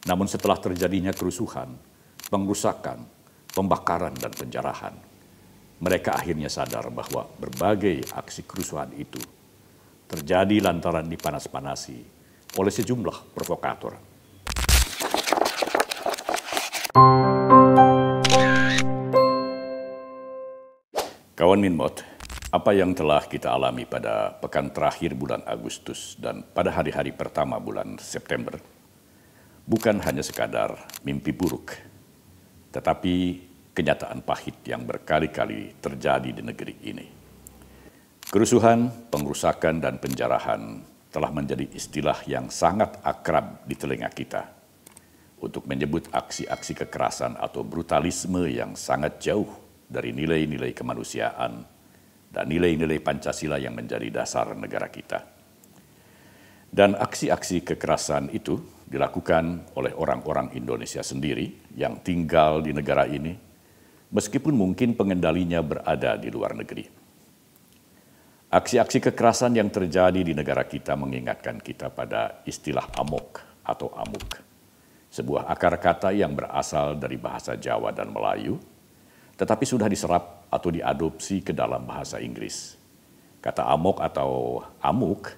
Namun setelah terjadinya kerusuhan, pengrusakan, pembakaran, dan penjarahan, mereka akhirnya sadar bahwa berbagai aksi kerusuhan itu terjadi lantaran dipanas-panasi oleh sejumlah provokator. Kawan Minmot, apa yang telah kita alami pada pekan terakhir bulan Agustus dan pada hari-hari pertama bulan September bukan hanya sekadar mimpi buruk, tetapi kenyataan pahit yang berkali-kali terjadi di negeri ini. Kerusuhan, pengrusakan, dan penjarahan telah menjadi istilah yang sangat akrab di telinga kita untuk menyebut aksi-aksi kekerasan atau brutalisme yang sangat jauh dari nilai-nilai kemanusiaan dan nilai-nilai Pancasila yang menjadi dasar negara kita. Dan aksi-aksi kekerasan itu dilakukan oleh orang-orang Indonesia sendiri yang tinggal di negara ini, meskipun mungkin pengendalinya berada di luar negeri. Aksi-aksi kekerasan yang terjadi di negara kita mengingatkan kita pada istilah amok atau amuk, sebuah akar kata yang berasal dari bahasa Jawa dan Melayu, tetapi sudah diserap atau diadopsi ke dalam bahasa Inggris. Kata amok atau amuk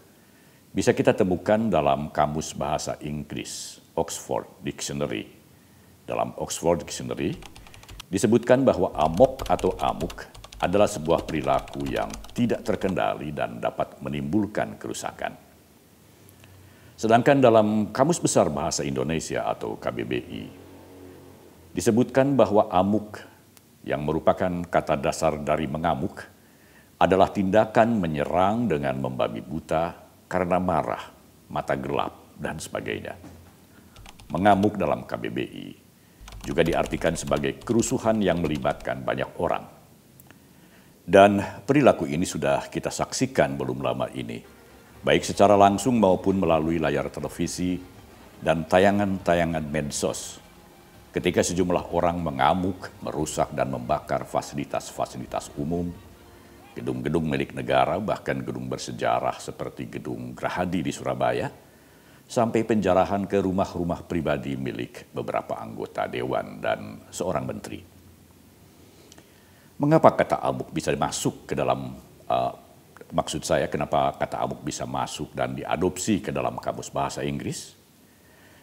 bisa kita temukan dalam Kamus Bahasa Inggris, Oxford Dictionary. Dalam Oxford Dictionary disebutkan bahwa amok atau amuk adalah sebuah perilaku yang tidak terkendali dan dapat menimbulkan kerusakan. Sedangkan dalam Kamus Besar Bahasa Indonesia atau KBBI disebutkan bahwa amuk yang merupakan kata dasar dari mengamuk adalah tindakan menyerang dengan membabi buta karena marah, mata gelap, dan sebagainya. Mengamuk dalam KBBI juga diartikan sebagai kerusuhan yang melibatkan banyak orang. Dan perilaku ini sudah kita saksikan belum lama ini, baik secara langsung maupun melalui layar televisi dan tayangan-tayangan medsos, ketika sejumlah orang mengamuk, merusak, dan membakar fasilitas-fasilitas umum, gedung-gedung milik negara, bahkan gedung bersejarah seperti Gedung Gerahadi di Surabaya, sampai penjarahan ke rumah-rumah pribadi milik beberapa anggota dewan dan seorang menteri. Mengapa kata amuk bisa masuk ke dalam, maksud saya kenapa kata amuk bisa masuk dan diadopsi ke dalam Kamus Bahasa Inggris?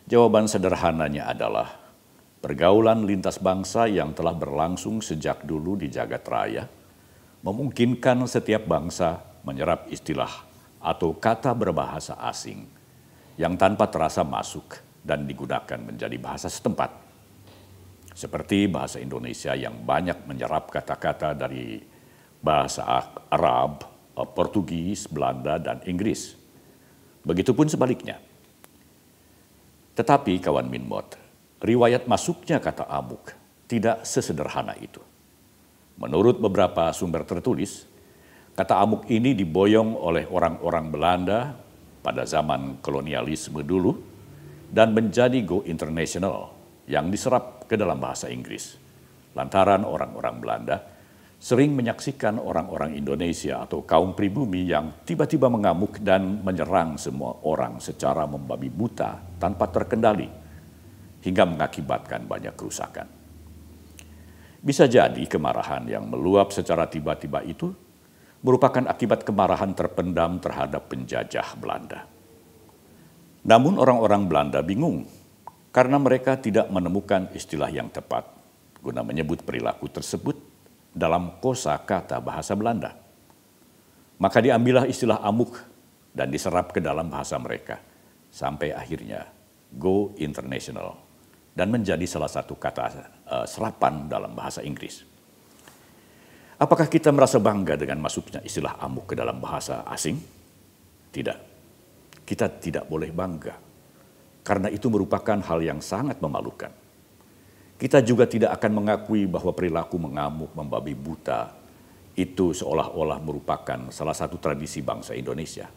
Jawaban sederhananya adalah pergaulan lintas bangsa yang telah berlangsung sejak dulu di jagat raya memungkinkan setiap bangsa menyerap istilah atau kata berbahasa asing yang tanpa terasa masuk dan digunakan menjadi bahasa setempat. Seperti bahasa Indonesia yang banyak menyerap kata-kata dari bahasa Arab, Portugis, Belanda, dan Inggris. Begitupun sebaliknya. Tetapi kawan Minmot, riwayat masuknya kata amuk tidak sesederhana itu. Menurut beberapa sumber tertulis, kata amuk ini diboyong oleh orang-orang Belanda pada zaman kolonialisme dulu dan menjadi go international yang diserap ke dalam bahasa Inggris. Lantaran orang-orang Belanda sering menyaksikan orang-orang Indonesia atau kaum pribumi yang tiba-tiba mengamuk dan menyerang semua orang secara membabi buta tanpa terkendali, hingga mengakibatkan banyak kerusakan. Bisa jadi kemarahan yang meluap secara tiba-tiba itu merupakan akibat kemarahan terpendam terhadap penjajah Belanda. Namun orang-orang Belanda bingung karena mereka tidak menemukan istilah yang tepat guna menyebut perilaku tersebut dalam kosakata bahasa Belanda. Maka diambillah istilah amuk dan diserap ke dalam bahasa mereka sampai akhirnya go international dan menjadi salah satu kata serapan dalam bahasa Inggris. Apakah kita merasa bangga dengan masuknya istilah amuk ke dalam bahasa asing? Tidak. Kita tidak boleh bangga. Karena itu merupakan hal yang sangat memalukan. Kita juga tidak akan mengakui bahwa perilaku mengamuk, membabi buta, itu seolah-olah merupakan salah satu tradisi bangsa Indonesia.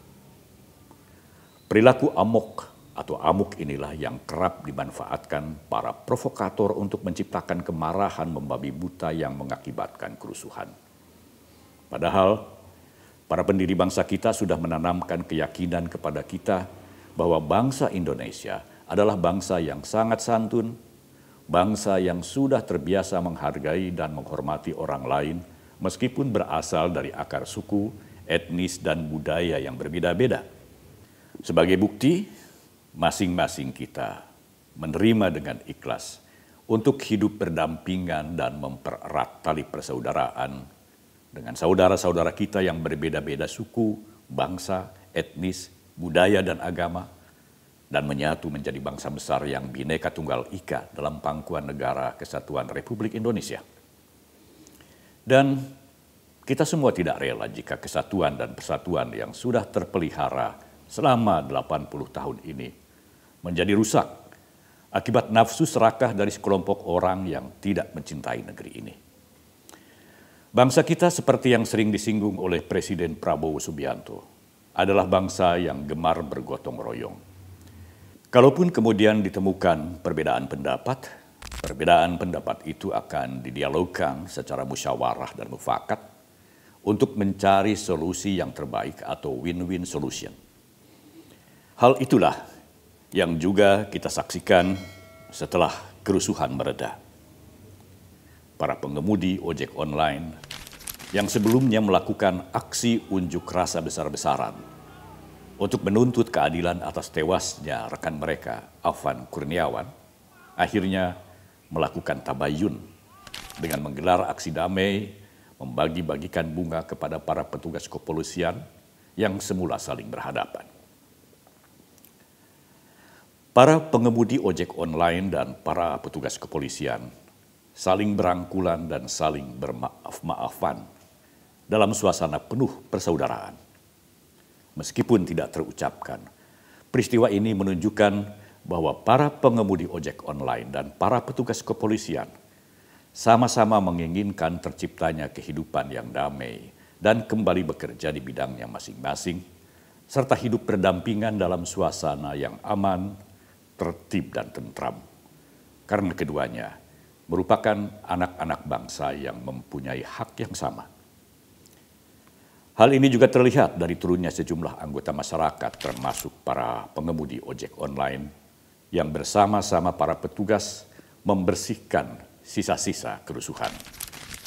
Perilaku amok atau amuk inilah yang kerap dimanfaatkan para provokator untuk menciptakan kemarahan membabi buta yang mengakibatkan kerusuhan. Padahal, para pendiri bangsa kita sudah menanamkan keyakinan kepada kita bahwa bangsa Indonesia adalah bangsa yang sangat santun, bangsa yang sudah terbiasa menghargai dan menghormati orang lain meskipun berasal dari akar suku, etnis, dan budaya yang berbeda-beda. Sebagai bukti, masing-masing kita menerima dengan ikhlas untuk hidup berdampingan dan mempererat tali persaudaraan dengan saudara-saudara kita yang berbeda-beda suku, bangsa, etnis, budaya, dan agama, dan menyatu menjadi bangsa besar yang Bhinneka Tunggal Ika dalam Pangkuan Negara Kesatuan Republik Indonesia. Dan kita semua tidak rela jika kesatuan dan persatuan yang sudah terpelihara selama 80 tahun ini menjadi rusak akibat nafsu serakah dari sekelompok orang yang tidak mencintai negeri ini. Bangsa kita seperti yang sering disinggung oleh Presiden Prabowo Subianto adalah bangsa yang gemar bergotong royong. Kalaupun kemudian ditemukan perbedaan pendapat itu akan didialogkan secara musyawarah dan mufakat untuk mencari solusi yang terbaik atau win-win solution. Hal itulah yang juga kita saksikan setelah kerusuhan mereda. Para pengemudi ojek online yang sebelumnya melakukan aksi unjuk rasa besar-besaran untuk menuntut keadilan atas tewasnya rekan mereka, Afan Kurniawan, akhirnya melakukan tabayun dengan menggelar aksi damai, membagi-bagikan bunga kepada para petugas kepolisian yang semula saling berhadapan. Para pengemudi ojek online dan para petugas kepolisian saling berangkulan dan saling bermaaf-maafan dalam suasana penuh persaudaraan. Meskipun tidak terucapkan, peristiwa ini menunjukkan bahwa para pengemudi ojek online dan para petugas kepolisian sama-sama menginginkan terciptanya kehidupan yang damai dan kembali bekerja di bidangnya masing-masing, serta hidup berdampingan dalam suasana yang aman, tertib, dan tentram. Karena keduanya merupakan anak-anak bangsa yang mempunyai hak yang sama. Hal ini juga terlihat dari turunnya sejumlah anggota masyarakat termasuk para pengemudi ojek online yang bersama-sama para petugas membersihkan sisa-sisa kerusuhan.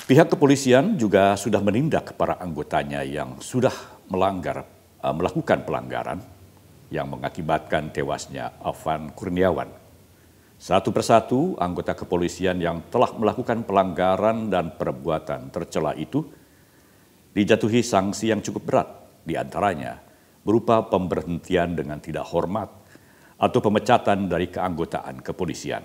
Pihak kepolisian juga sudah menindak para anggotanya yang sudah melakukan pelanggaran yang mengakibatkan tewasnya Afan Kurniawan. Satu persatu anggota kepolisian yang telah melakukan pelanggaran dan perbuatan tercela itu dijatuhi sanksi yang cukup berat, diantaranya berupa pemberhentian dengan tidak hormat atau pemecatan dari keanggotaan kepolisian.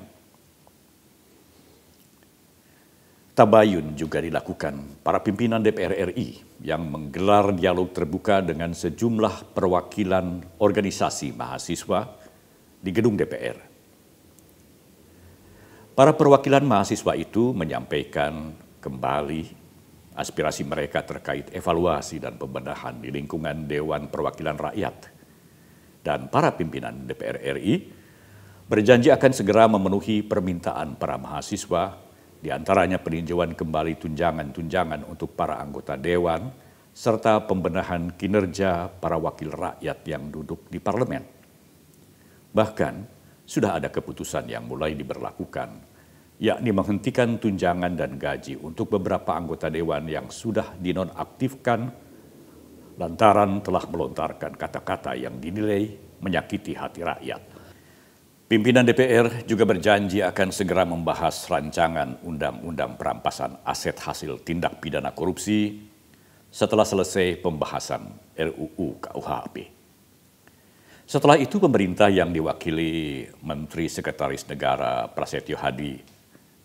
Tabayun juga dilakukan para pimpinan DPR RI yang menggelar dialog terbuka dengan sejumlah perwakilan organisasi mahasiswa di gedung DPR. Para perwakilan mahasiswa itu menyampaikan kembali aspirasi mereka terkait evaluasi dan pembenahan di lingkungan Dewan Perwakilan Rakyat. Dan para pimpinan DPR RI berjanji akan segera memenuhi permintaan para mahasiswa, di antaranya peninjauan kembali tunjangan-tunjangan untuk para anggota Dewan, serta pembenahan kinerja para wakil rakyat yang duduk di parlemen. Bahkan sudah ada keputusan yang mulai diberlakukan, yakni menghentikan tunjangan dan gaji untuk beberapa anggota dewan yang sudah dinonaktifkan lantaran telah melontarkan kata-kata yang dinilai menyakiti hati rakyat. Pimpinan DPR juga berjanji akan segera membahas rancangan undang-undang perampasan aset hasil tindak pidana korupsi setelah selesai pembahasan RUU KUHP. Setelah itu pemerintah yang diwakili Menteri Sekretaris Negara Prasetyo Hadi,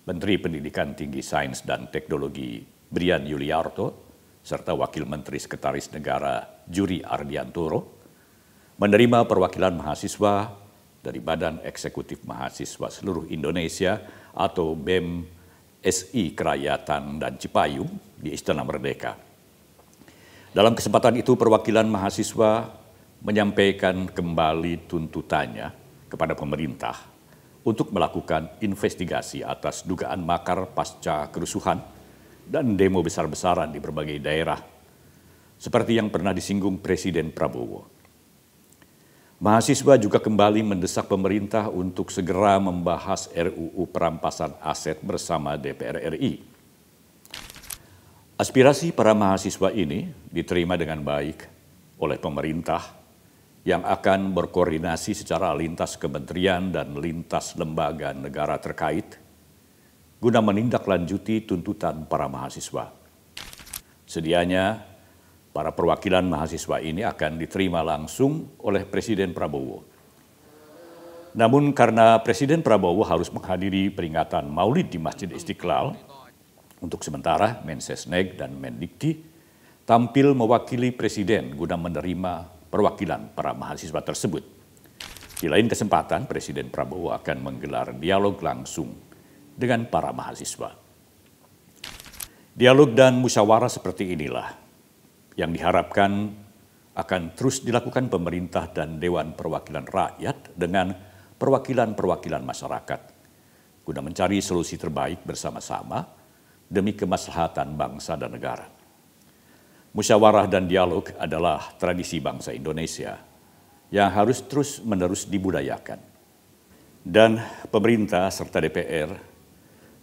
Menteri Pendidikan Tinggi Sains dan Teknologi Brian Yuliarto, serta Wakil Menteri Sekretaris Negara Juri Ardiantoro, menerima perwakilan mahasiswa dari Badan Eksekutif Mahasiswa Seluruh Indonesia atau BEM SI Kerakyatan dan Cipayung di Istana Merdeka. Dalam kesempatan itu perwakilan mahasiswa menyampaikan kembali tuntutannya kepada pemerintah untuk melakukan investigasi atas dugaan makar pasca kerusuhan dan demo besar-besaran di berbagai daerah, seperti yang pernah disinggung Presiden Prabowo. Mahasiswa juga kembali mendesak pemerintah untuk segera membahas RUU perampasan aset bersama DPR RI. Aspirasi para mahasiswa ini diterima dengan baik oleh pemerintah yang akan berkoordinasi secara lintas kementerian dan lintas lembaga negara terkait guna menindaklanjuti tuntutan para mahasiswa. Sedianya, para perwakilan mahasiswa ini akan diterima langsung oleh Presiden Prabowo. Namun karena Presiden Prabowo harus menghadiri peringatan Maulid di Masjid Istiqlal, untuk sementara Mensesnek dan Mendikti tampil mewakili Presiden guna menerima perwakilan para mahasiswa tersebut. Di lain kesempatan, Presiden Prabowo akan menggelar dialog langsung dengan para mahasiswa. Dialog dan musyawarah seperti inilah yang diharapkan akan terus dilakukan pemerintah dan Dewan Perwakilan Rakyat dengan perwakilan-perwakilan masyarakat guna mencari solusi terbaik bersama-sama demi kemaslahatan bangsa dan negara. Musyawarah dan dialog adalah tradisi bangsa Indonesia yang harus terus-menerus dibudayakan. Dan pemerintah serta DPR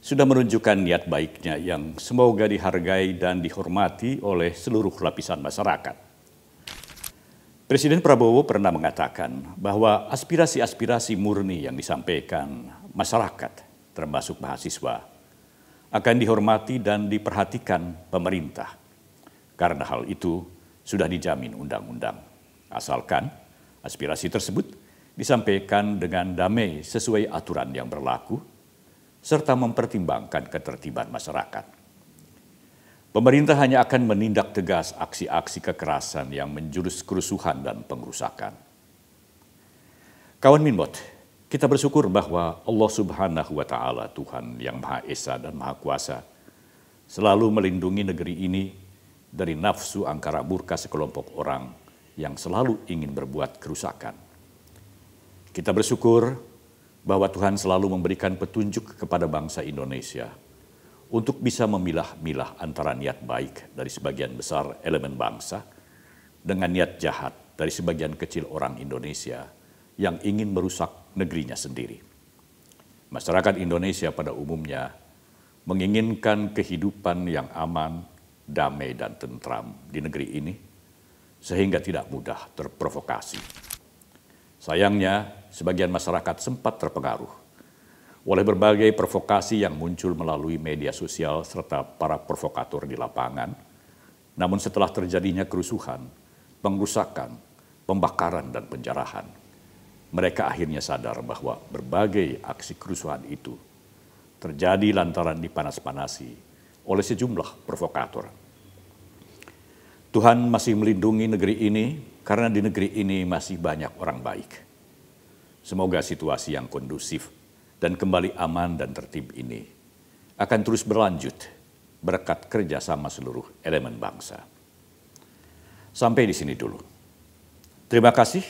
sudah menunjukkan niat baiknya yang semoga dihargai dan dihormati oleh seluruh lapisan masyarakat. Presiden Prabowo pernah mengatakan bahwa aspirasi-aspirasi murni yang disampaikan masyarakat, termasuk mahasiswa, akan dihormati dan diperhatikan pemerintah. Karena hal itu sudah dijamin undang-undang. Asalkan aspirasi tersebut disampaikan dengan damai sesuai aturan yang berlaku, serta mempertimbangkan ketertiban masyarakat. Pemerintah hanya akan menindak tegas aksi-aksi kekerasan yang menjurus kerusuhan dan pengrusakan. Kawan Minbot, kita bersyukur bahwa Allah Subhanahu wa Ta'ala, Tuhan yang Maha Esa dan Maha Kuasa, selalu melindungi negeri ini dari nafsu angkara murka sekelompok orang yang selalu ingin berbuat kerusakan. Kita bersyukur bahwa Tuhan selalu memberikan petunjuk kepada bangsa Indonesia untuk bisa memilah-milah antara niat baik dari sebagian besar elemen bangsa dengan niat jahat dari sebagian kecil orang Indonesia yang ingin merusak negerinya sendiri. Masyarakat Indonesia pada umumnya menginginkan kehidupan yang aman, damai, dan tentram di negeri ini sehingga tidak mudah terprovokasi. Sayangnya, sebagian masyarakat sempat terpengaruh oleh berbagai provokasi yang muncul melalui media sosial serta para provokator di lapangan. Namun setelah terjadinya kerusuhan, pengrusakan, pembakaran, dan penjarahan, mereka akhirnya sadar bahwa berbagai aksi kerusuhan itu terjadi lantaran dipanas-panasi oleh sejumlah provokator. Tuhan masih melindungi negeri ini karena di negeri ini masih banyak orang baik. Semoga situasi yang kondusif dan kembali aman dan tertib ini akan terus berlanjut berkat kerjasama seluruh elemen bangsa. Sampai di sini dulu. Terima kasih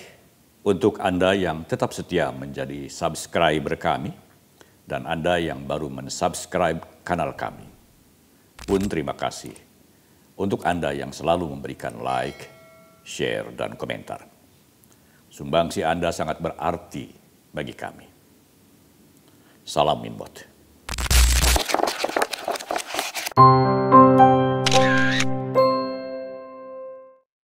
untuk Anda yang tetap setia menjadi subscriber kami dan Anda yang baru mensubscribe kanal kami. Pun terima kasih untuk Anda yang selalu memberikan like, share, dan komentar. Sumbangsi Anda sangat berarti bagi kami. Salam Minbot.